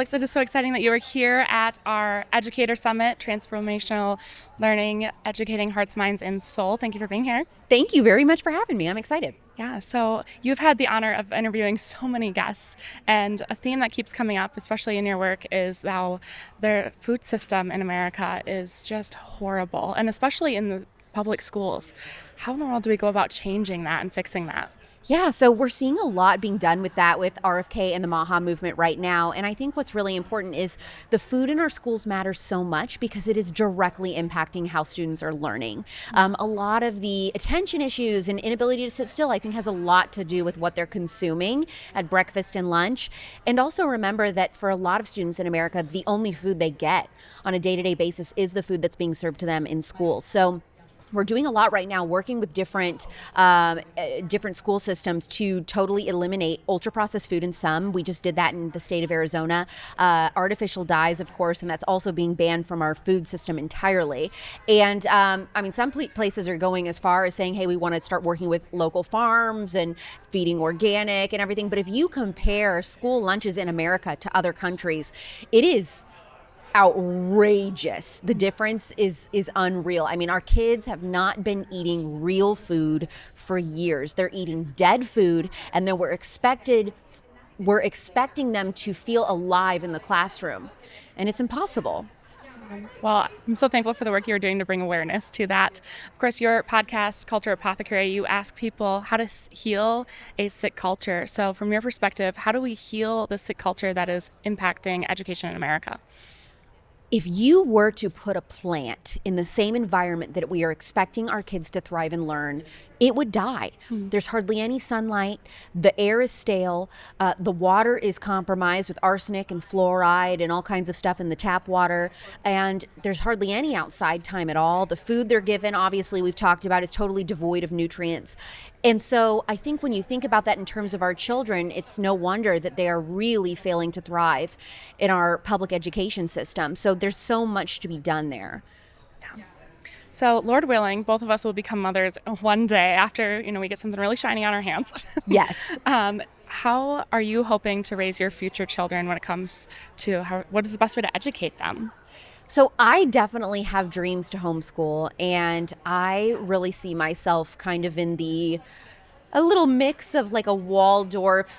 Alex, it is so exciting that you are here at our Educator Summit, Transformational Learning, Educating Hearts, Minds, and Soul. Thank you for being here. Thank you very much for having me. I'm excited. Yeah, so you've had the honor of interviewing so many guests, and a theme that keeps coming up, especially in your work, is how the food system in America is just horrible, and especially in the public schools. How in the world do we go about changing that and fixing that? Yeah, so we're seeing a lot being done with that with RFK and the MAHA movement right now. And I think what's really important is the food in our schools matters so much because it is directly impacting how students are learning. A lot of the attention issues and inability to sit still, I think, has a lot to do with what they're consuming at breakfast and lunch. And also remember that for a lot of students in America, the only food they get on a day-to-day basis is the food that's being served to them in school. So we're doing a lot right now working with different school systems to totally eliminate ultra-processed food in some. We just did that in the state of Arizona. Artificial dyes, of course, and that's also being banned from our food system entirely. And some places are going as far as saying, hey, we want to start working with local farms and feeding organic and everything. But if you compare school lunches in America to other countries, it is outrageous. The difference is unreal. I mean, our kids have not been eating real food for years. They're eating dead food, and then we're expecting them to feel alive in the classroom, and it's impossible. Well, I'm so thankful for the work you're doing to bring awareness to that. Of course, your podcast, Culture Apothecary, you ask people how to heal a sick culture. So from your perspective, how do we heal the sick culture that is impacting education in America? If you were to put a plant in the same environment that we are expecting our kids to thrive and learn, it would die. There's hardly any sunlight. The air is stale. The water is compromised with arsenic and fluoride and all kinds of stuff in the tap water. And there's hardly any outside time at all. The food they're given, obviously, we've talked about, is totally devoid of nutrients. And so I think when you think about that in terms of our children, it's no wonder that they are really failing to thrive in our public education system. So there's so much to be done there. So, Lord willing, both of us will become mothers one day after, we get something really shiny on our hands. Yes. How are you hoping to raise your future children when it comes to what is the best way to educate them? So I definitely have dreams to homeschool, and I really see myself kind of in a little mix of like a Waldorf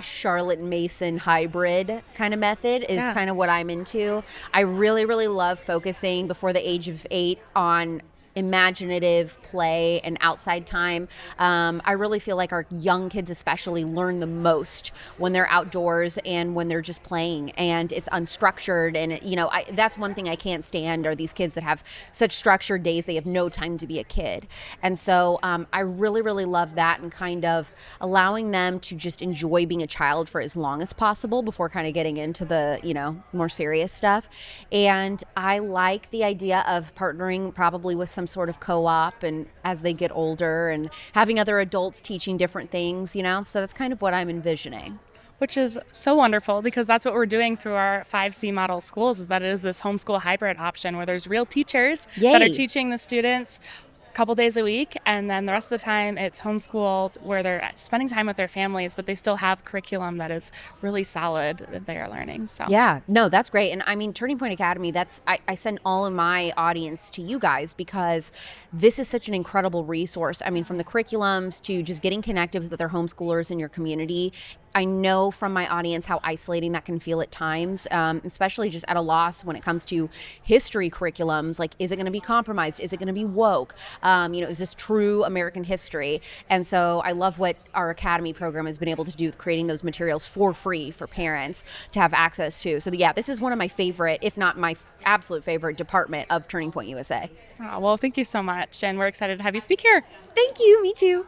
/ Charlotte Mason hybrid kind of method is kind of what I'm into. I really, really love focusing before the age of 8 on imaginative play and outside time. I really feel like our young kids especially learn the most when they're outdoors and when they're just playing, and it's unstructured. And that's one thing I can't stand are these kids that have such structured days they have no time to be a kid. And so I really, really love that, and kind of allowing them to just enjoy being a child for as long as possible before kind of getting into the more serious stuff. And I like the idea of partnering probably with some sort of co-op, and as they get older, and having other adults teaching different things, so that's kind of what I'm envisioning. Which is so wonderful, because that's what we're doing through our 5C model schools, is that it is this homeschool hybrid option where there's real teachers that are teaching the students couple days a week, and then the rest of the time it's homeschooled where they're spending time with their families, but they still have curriculum that is really solid that they are learning. So yeah, no, that's great. And I mean, Turning Point Academy, I send all of my audience to you guys because this is such an incredible resource. I mean, from the curriculums to just getting connected with other homeschoolers in your community. I know from my audience how isolating that can feel at times, especially just at a loss when it comes to history curriculums. Like, is it going to be compromised? Is it going to be woke? Is this true American history? And so I love what our Academy program has been able to do with creating those materials for free for parents to have access to. So yeah, this is one of my favorite, if not my absolute favorite department of Turning Point USA. Well, thank you so much. And we're excited to have you speak here. Thank you. Me too.